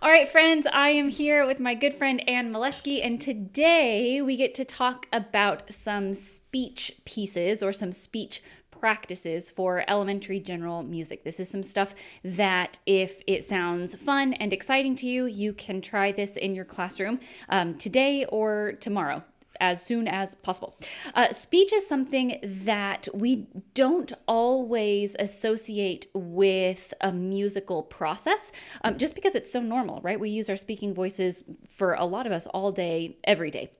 All right, friends, I am here with my good friend Ann Molesky, and today we get to talk about some speech pieces or some speech practices for elementary general music. This is some stuff that if it sounds fun and exciting to you, you can try this in your classroom today or tomorrow, as soon as possible. Speech is something that we don't always associate with a musical process, just because it's so normal, right? We use our speaking voices for a lot of us all day, every day.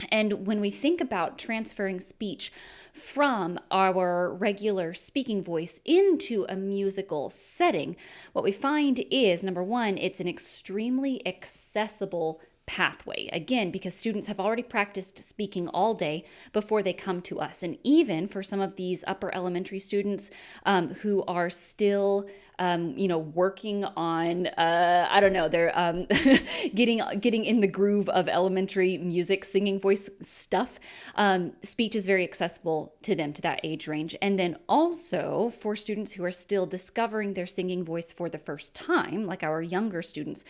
And when we think about transferring speech from our regular speaking voice into a musical setting, what we find is, number one, it's an extremely accessible pathway. Again, because students have already practiced speaking all day before they come to us. And even for some of these upper elementary students who are still, working on, they're getting in the groove of elementary music, singing voice stuff, speech is very accessible to them, to that age range. And then also for students who are still discovering their singing voice for the first time, like our younger students,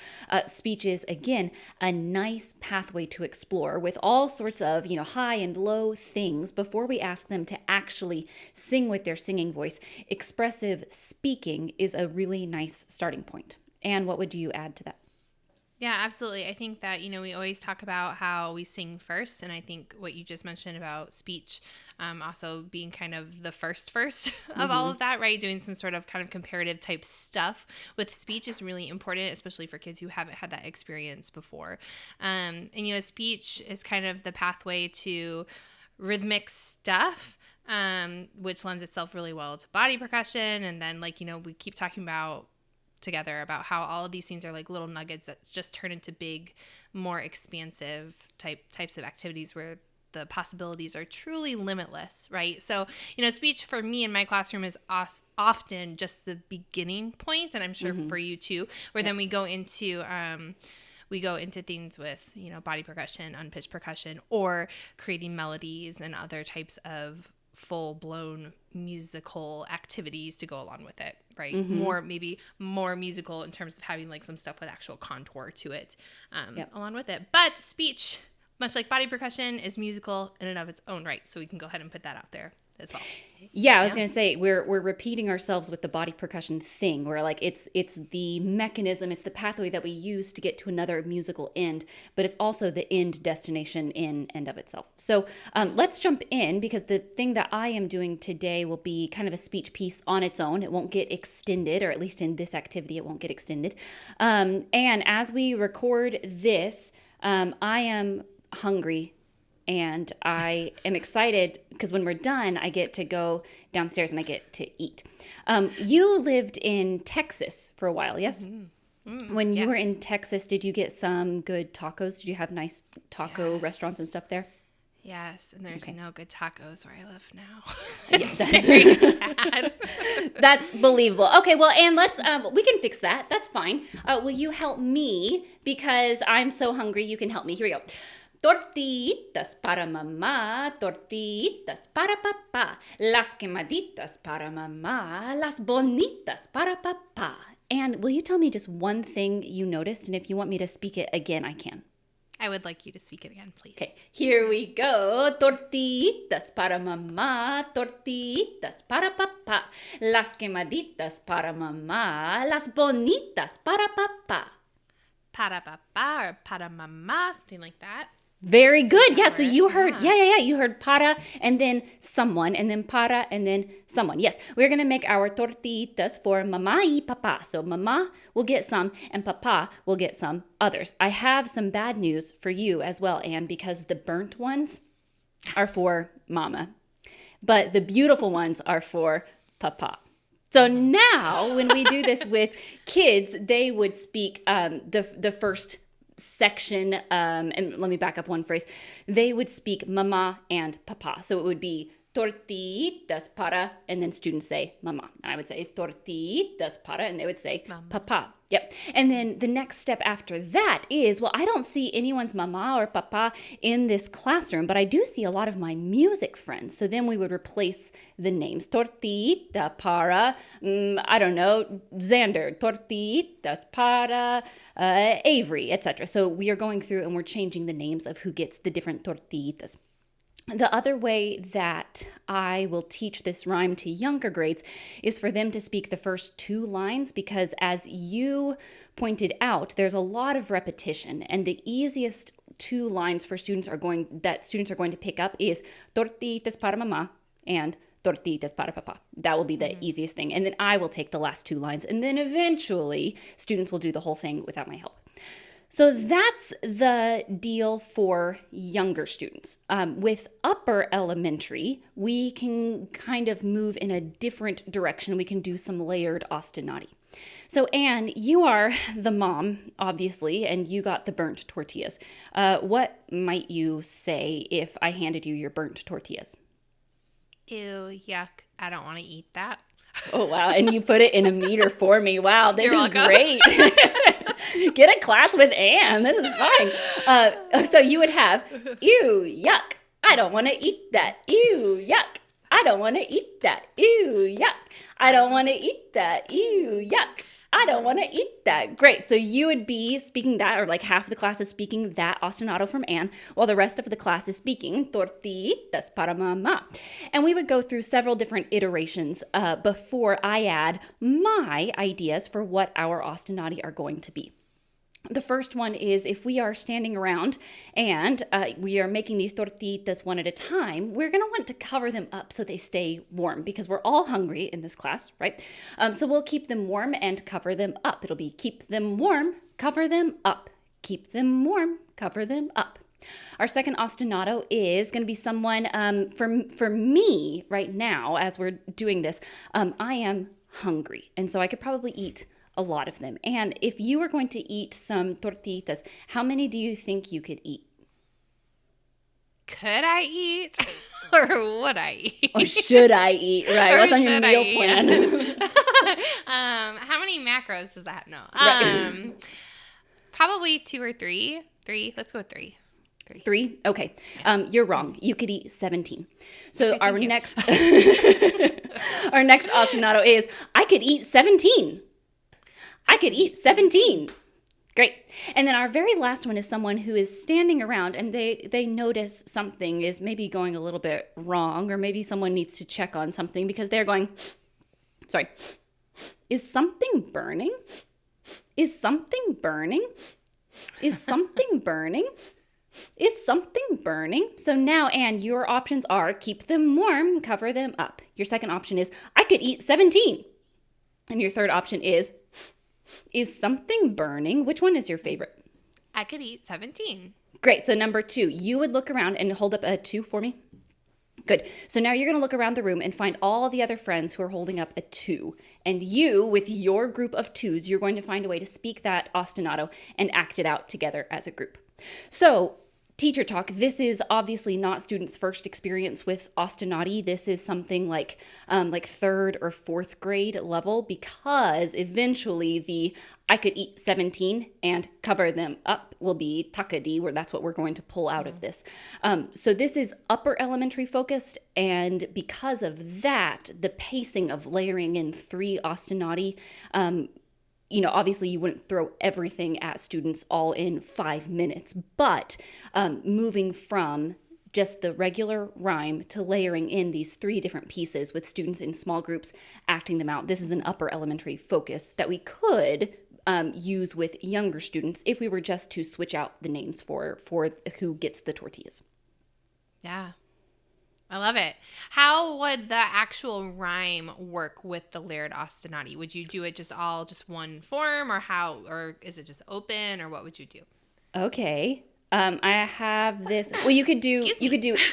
speech is, again, a nice pathway to explore with all sorts of, high and low things before we ask them to actually sing with their singing voice. Expressive speaking is a really nice starting point. And what would you add to that? Yeah, absolutely. I think that, we always talk about how we sing first. And I think what you just mentioned about speech also being kind of the first of all of that, right? Doing some sort of kind of comparative type stuff with speech is really important, especially for kids who haven't had that experience before. And speech is kind of the pathway to rhythmic stuff. Which lends itself really well to body percussion. And then, we keep talking about together about how all of these things are like little nuggets that just turn into big, more expansive types of activities where the possibilities are truly limitless, right? So, speech for me in my classroom is often just the beginning point, and I'm sure for you too, where then we go into things with, body percussion, unpitched percussion, or creating melodies and other types of full-blown musical activities to go along with it, right? Maybe more musical in terms of having like some stuff with actual contour to it along with it. But speech, much like body percussion, is musical in and of its own right. So we can go ahead and put that out there as well. Yeah, I was going to say we're repeating ourselves with the body percussion thing, where like it's the mechanism, it's the pathway that we use to get to another musical end, but it's also the end destination in and of itself. So let's jump in, because the thing that I am doing today will be kind of a speech piece on its own. It won't get extended, or at least in this activity, it won't get extended. And as we record this, I am hungry. And I am excited because when we're done, I get to go downstairs and I get to eat. You lived in Texas for a while, yes? When you were in Texas, did you get some good tacos? Did you have nice taco restaurants and stuff there? Yes, and there's no good tacos where I live now. Yes, that's very sad. That's believable. Okay, well, and we can fix that. That's fine. Will you help me? Because I'm so hungry, you can help me. Here we go. Tortitas para mamá, tortitas para papá, las quemaditas para mamá, las bonitas para papá. And will you tell me just one thing you noticed? And if you want me to speak it again, I can. I would like you to speak it again, please. Okay, here we go. Tortitas para mamá, tortitas para papá, las quemaditas para mamá, las bonitas para papá. Para papá or para mamá, something like that. Very good. Yeah, so you heard, you heard para and then someone, and then para and then someone. Yes, we're going to make our tortitas for mamá y papá. So mamá will get some and papá will get some others. I have some bad news for you as well, Anne, because the burnt ones are for mama, but the beautiful ones are for papa. So now when we do this with kids, they would speak the first section, and let me back up one phrase. They would speak mama and papa. So it would be tortitas para, and then students say mama. And I would say tortitas para, and they would say papa. Yep. And then the next step after that is, well, I don't see anyone's mama or papa in this classroom, but I do see a lot of my music friends. So then we would replace the names. Tortita para, I don't know, Xander. Tortitas para Avery, etc. So we are going through and we're changing the names of who gets the different tortitas. The other way that I will teach this rhyme to younger grades is for them to speak the first 2 lines, because as you pointed out, there's a lot of repetition, and the easiest 2 lines for students are going to pick up is tortitas para mamá and tortitas para papá. That will be the easiest thing. And then I will take the last 2 lines, and then eventually students will do the whole thing without my help. So that's the deal for younger students. With upper elementary, we can kind of move in a different direction. We can do some layered ostinati. So Anne, you are the mom, obviously, and you got the burnt tortillas. What might you say if I handed you your burnt tortillas? Ew, yuck. I don't want to eat that. Oh, wow. And you put it in a meter for me. Wow, this is great. Get a class with Anne. This is fine. So you would have, ew, yuck. I don't want to eat that. Ew, yuck. I don't want to eat that. Ew, yuck. I don't want to eat that. Ew, yuck. I don't want to eat that. Great. So you would be speaking that, or like half the class is speaking that ostinato from Anne, while the rest of the class is speaking tortitas para mamá. And we would go through several different iterations before I add my ideas for what our ostinati are going to be. The first one is if we are standing around and we are making these tortitas one at a time, we're going to want to cover them up so they stay warm, because we're all hungry in this class, right? So we'll keep them warm and cover them up. It'll be keep them warm, cover them up. Keep them warm, cover them up. Our second ostinato is going to be someone, for me right now as we're doing this, I am hungry. And so I could probably eat a lot of them. And if you were going to eat some tortitas, how many do you think you could eat? Could I eat or would I eat? Or should I eat? Right. What's on your meal plan? How many macros does that have? No. Right. Probably 2 or 3. 3. Let's go with 3. 3? Okay. Yeah. You're wrong. You could eat 17. So okay, our next our next ostinato is I could eat 17. I could eat 17. Great. And then our very last one is someone who is standing around and they notice something is maybe going a little bit wrong, or maybe someone needs to check on something because they're going, sorry, is something burning? Is something burning? Is something burning? Is something burning? So now, Anne, your options are keep them warm, cover them up. Your second option is I could eat 17. And your third option is something burning? Which one is your favorite? I could eat 17. Great. So number 2, you would look around and hold up a 2 for me. Good. So now you're going to look around the room and find all the other friends who are holding up a 2. And you, with your group of 2s, you're going to find a way to speak that ostinato and act it out together as a group. So teacher talk, this is obviously not students' first experience with ostinati. This is something like 3rd or 4th grade level, because eventually the I could eat 17 and cover them up will be takadi, where that's what we're going to pull out of this. So this is upper elementary focused, and because of that, the pacing of layering in 3 ostinati, obviously you wouldn't throw everything at students all in 5 minutes, but moving from just the regular rhyme to layering in these 3 different pieces with students in small groups acting them out. This is an upper elementary focus that we could use with younger students if we were just to switch out the names for who gets the tortillas. Yeah. I love it. How would the actual rhyme work with the layered ostinati? Would you do it just one form, or is it just open, or what would you do? Okay. I have this. Well, you could do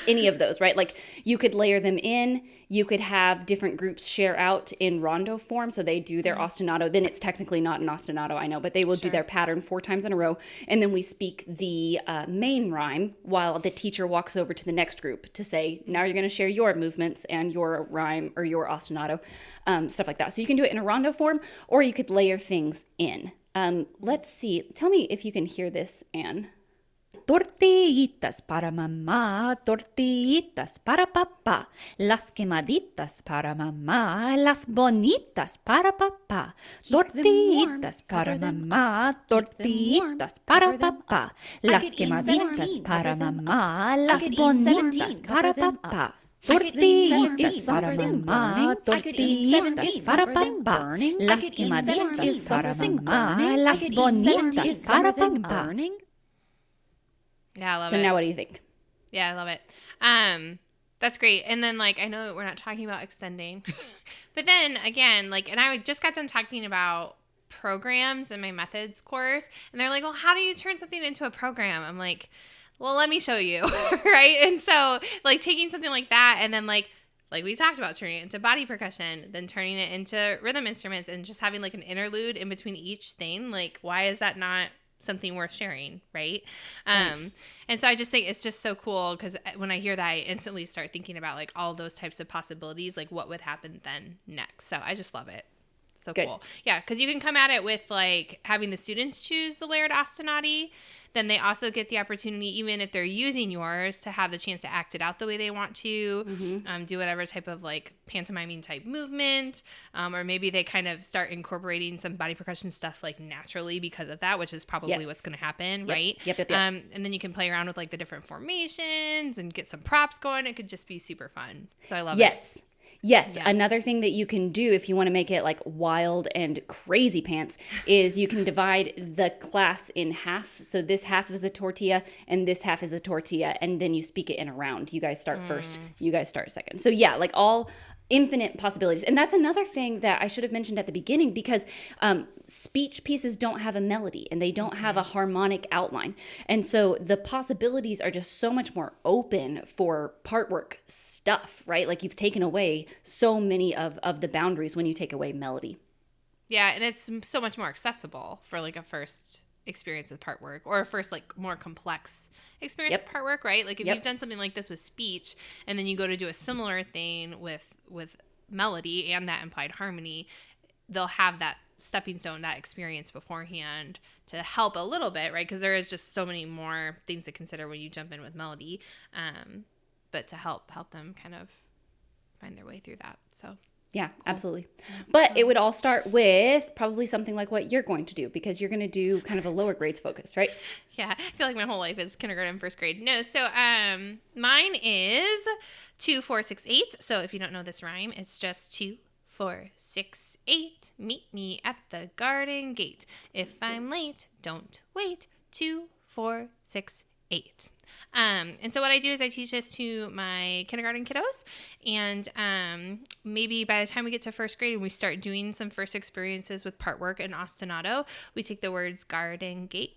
any of those, right? Like you could layer them in. You could have different groups share out in rondo form, so they do their ostinato. Then it's technically not an ostinato, I know, but they will do their pattern 4 times in a row, and then we speak the main rhyme while the teacher walks over to the next group to say, now you're going to share your movements and your rhyme or your ostinato, stuff like that. So you can do it in a rondo form, or you could layer things in. Let's see. Tell me if you can hear this, Anne. Tortillitas para mamá, tortillitas para papá, las quemaditas para mamá, las bonitas para papá, tortillitas para mamá, tortillitas para papá, las quemaditas para mamá, las bonitas para papá. Tortillitas para mamá, tortillitas para papá, las quemaditas para mamá, las bonitas para papá. Yeah, I love it. So now what do you think? Yeah, I love it. That's great. And then, like, I know we're not talking about extending, but then again, like, and I just got done talking about programs in my methods course, and they're like, well, how do you turn something into a program? I'm like, well, let me show you, right? And so, like, taking something like that, and then like we talked about, turning it into body percussion, then turning it into rhythm instruments, and just having like an interlude in between each thing. Like, why is that not something worth sharing, right? And so I just think it's just so cool, because when I hear that, I instantly start thinking about like all those types of possibilities, like what would happen then next. So I just love it. So Good. Cool. Yeah, because you can come at it with like having the students choose the layered ostinati. Then they also get the opportunity, even if they're using yours, to have the chance to act it out the way they want to, do whatever type of like pantomiming type movement, or maybe they kind of start incorporating some body percussion stuff like naturally because of that, which is probably what's going to happen, right? Yep. And then you can play around with like the different formations and get some props going. It could just be super fun. So I love it. Yes. Yeah. Another thing that you can do if you want to make it like wild and crazy pants is you can divide the class in half. So this half is a tortilla and this half is a tortilla, and then you speak it in a round. You guys start first, you guys start second. So yeah, like all infinite possibilities. And that's another thing that I should have mentioned at the beginning, because speech pieces don't have a melody and they don't have a harmonic outline. And so the possibilities are just so much more open for part work stuff, right? Like you've taken away so many of the boundaries when you take away melody. Yeah, and it's so much more accessible for like a first experience with part work, or a first like more complex experience with part work, right? Like if you've done something like this with speech and then you go to do a similar thing with melody and that implied harmony, they'll have that stepping stone, that experience beforehand to help a little bit, right? Because there is just so many more things to consider when you jump in with melody, but to help them kind of find their way through that. So yeah, absolutely. But it would all start with probably something like what you're going to do, because you're going to do kind of a lower grades focus, right? Yeah, I feel like my whole life is kindergarten, first grade. No, so mine is 2, 4, 6, 8. So if you don't know this rhyme, it's just 2, 4, 6, 8. Meet me at the garden gate. If I'm late, don't wait. 2, 4, 6, 8. And so what I do is I teach this to my kindergarten kiddos, and maybe by the time we get to first grade and we start doing some first experiences with part work and ostinato, we take the words garden gate.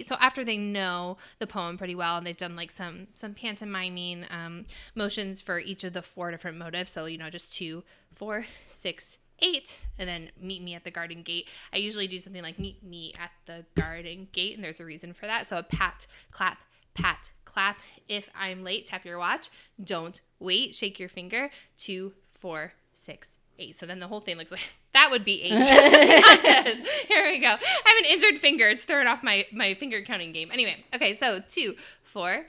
So after they know the poem pretty well and they've done like some pantomiming motions for each of the 4 different motives, so just 2, 4, 6, 8, and then meet me at the garden gate. I usually do something like meet me at the garden gate, and there's a reason for that. So a pat, clap, pat, clap. If I'm late, tap your watch. Don't wait, shake your finger. 2, 4, 6, 8. So then the whole thing looks like that would be 8. Here we go. I have an injured finger. It's throwing off my finger counting game. Anyway, okay, so 2, 4,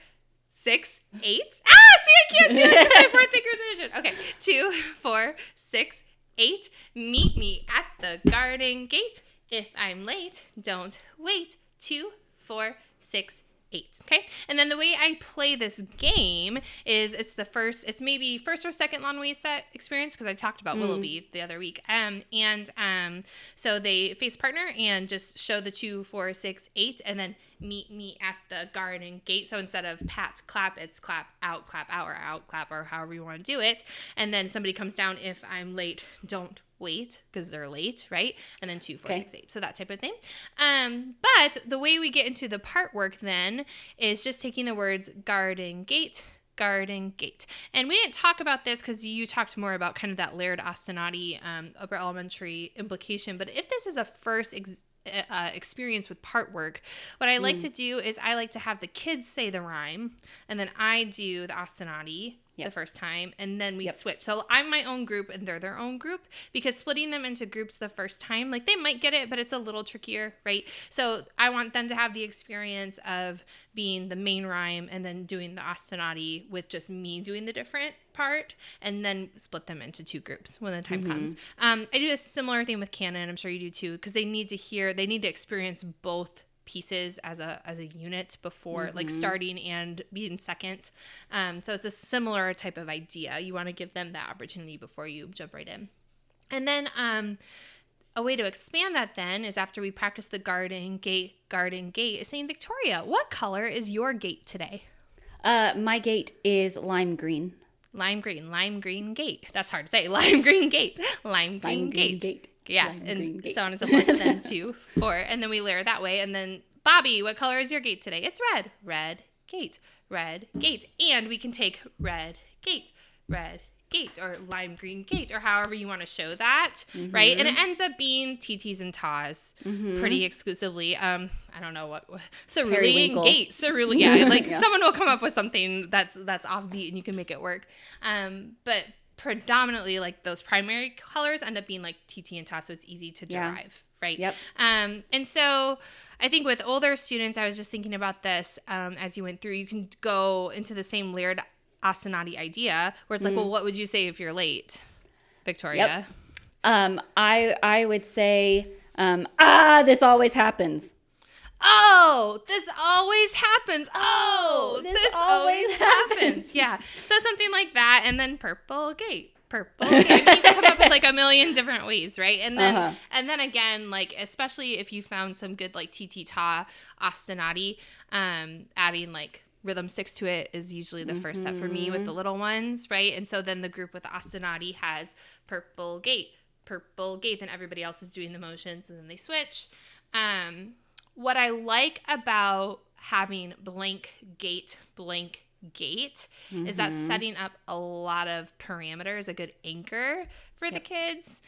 6, 8. See, I can't do it because my 4th finger's injured. Okay, 2, 4, 6, 8. Meet me at the garden gate. If I'm late, don't wait. 2, 4, 6, 8. Okay. And then the way I play this game is it's maybe first or second lawn way set experience, because I talked about Willoughby the other week. So they face partner and just show the 2, 4, 6, 8, and then meet me at the garden gate. So instead of pat, clap, it's clap, out, or out, clap, or however you want to do it. And then somebody comes down, if I'm late, don't wait, because they're late, right? And then 2, 4, 6, 8. So that type of thing. But the way we get into the part work then is just taking the words garden gate. And we didn't talk about this because you talked more about kind of that layered ostinati upper elementary implication. But if this is a first experience with part work, what I like to do is I like to have the kids say the rhyme, and then I do the ostinati the first time, and then we Yep. switch. So I'm my own group and they're their own group, because splitting them into groups the first time, like they might get it, but it's a little trickier, right? So I want them to have the experience of being the main rhyme and then doing the ostinati with just me doing the different part, and then split them into two groups when the time comes. I do a similar thing with canon. I'm sure you do too, because they need to experience both pieces as a unit before like starting and being second. So it's a similar type of idea. You want to give them that opportunity before you jump right in. And then a way to expand that then is, after we practice the garden gate, is saying, Victoria, what color is your gate today? My gate is lime green. Lime green gate. That's hard to say. Lime green gate. Lime green gate. Yeah, Lime and green gate. so on and so forth. Then 2, 4, and then we layer that way. And then, Bobby, what color is your gate today? It's red. Red gate. And we can take red gate, or lime green gate, or however you want to show that, right? And it ends up being TTs and TAs pretty exclusively. I don't know what cerulean gate, cerulean. Yeah, like someone will come up with something that's offbeat and you can make it work. But predominantly, like, those primary colors end up being like TT and TAS, so it's easy to derive, right? Yep. And so I think with older students, I was just thinking about this as you went through, you can go into the same layered ostinati idea where it's like, well, what would you say if you're late, Victoria? Yep. I would say, this always happens. Oh, this always happens. Oh, this always happens. Yeah. So something like that. And then purple gate. I mean, you can come up with like a million different ways, right? And then and then again, like, especially if you found some good like TT ta ostinati, adding like rhythm sticks to it is usually the first step for me with the little ones, right? And so then the group with the ostinati has purple gate, then everybody else is doing the motions, and then they switch. What I like about having blank gate is that setting up a lot of parameters, a good anchor for the kids,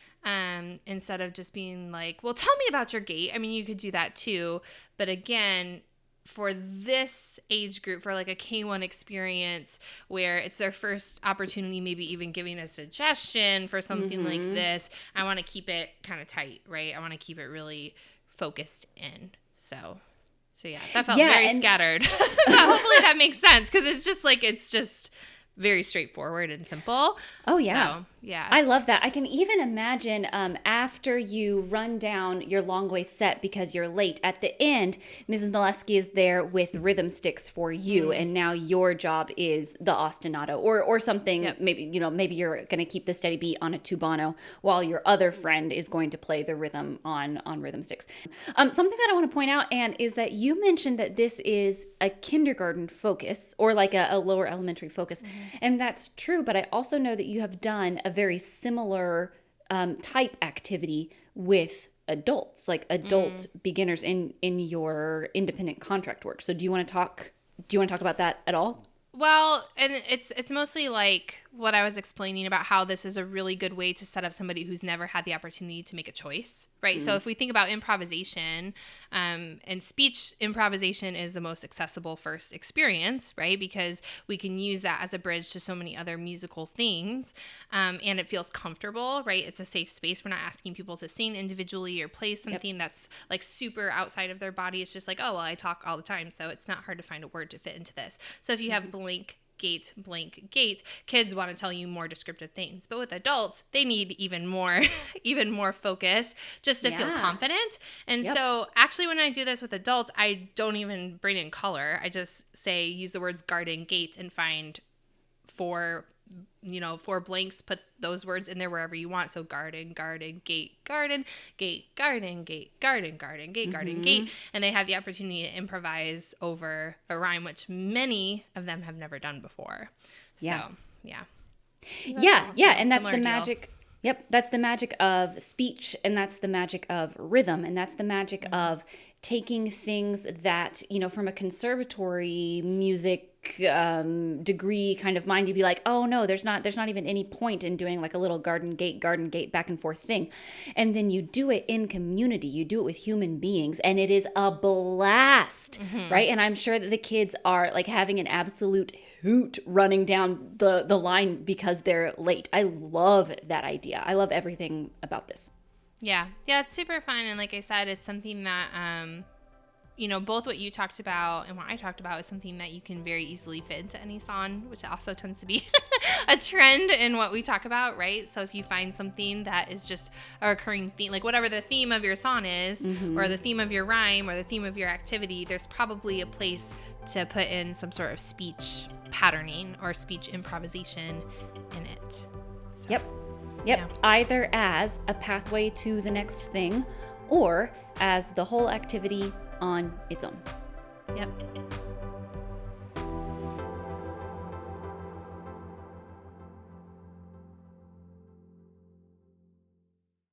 instead of just being like, well, tell me about your gate. I mean, you could do that too, but again, for this age group, for like a K1 experience where it's their first opportunity, maybe even giving a suggestion for something like this, I want to keep it kind of tight, right? I want to keep it really focused in. So yeah, that felt very scattered. But hopefully that makes sense, because it's just very straightforward and simple. Oh, yeah. So, yeah. I love that. I can even imagine after you run down your long way set because you're late, at the end, Mrs. Molesky is there with rhythm sticks for you, and now your job is the ostinato or something. Yep. Maybe you're going to keep the steady beat on a tubano while your other friend is going to play the rhythm on rhythm sticks. Something that I want to point out, Anne, is that you mentioned that this is a kindergarten focus, or like a lower elementary focus. And that's true, but I also know that you have done a very similar type activity with adults, like adult beginners in your independent contract work. So do you want to talk about that at all? Well, and it's mostly like what I was explaining about how this is a really good way to set up somebody who's never had the opportunity to make a choice, right? So if we think about improvisation, and speech improvisation is the most accessible first experience, right? Because we can use that as a bridge to so many other musical things, and it feels comfortable, right? It's a safe space. We're not asking people to sing individually or play something that's like super outside of their body. It's just like, oh, well, I talk all the time, so it's not hard to find a word to fit into this. So if you have blank gate, kids want to tell you more descriptive things, but with adults they need even more focus just to feel confident. And so actually when I do this with adults, I don't even bring in color. I just say use the words garden gate and find four blanks, put those words in there wherever you want. So garden, gate, garden, gate, garden, gate, garden, gate, garden, gate. And they have the opportunity to improvise over a rhyme, which many of them have never done before. Yeah. So, yeah. And that's the magic. Yep. That's the magic of speech, and that's the magic of rhythm, and that's the magic of taking things that, from a conservatory music degree kind of mind, you'd be like, oh no, there's not even any point in doing like a little garden gate back and forth thing. And then you do it in community, you do it with human beings, and it is a blast, right? And I'm sure that the kids are like having an absolute hoot running down the line because they're late. I love that idea. I love everything about this. Yeah, it's super fun. And like I said, it's something that both what you talked about and what I talked about is something that you can very easily fit into any song, which also tends to be a trend in what we talk about, right? So if you find something that is just a recurring theme, like whatever the theme of your song is, or the theme of your rhyme, or the theme of your activity, there's probably a place to put in some sort of speech patterning or speech improvisation in it. So, Yep. Yeah. Either as a pathway to the next thing, or as the whole activity on its own. Yep.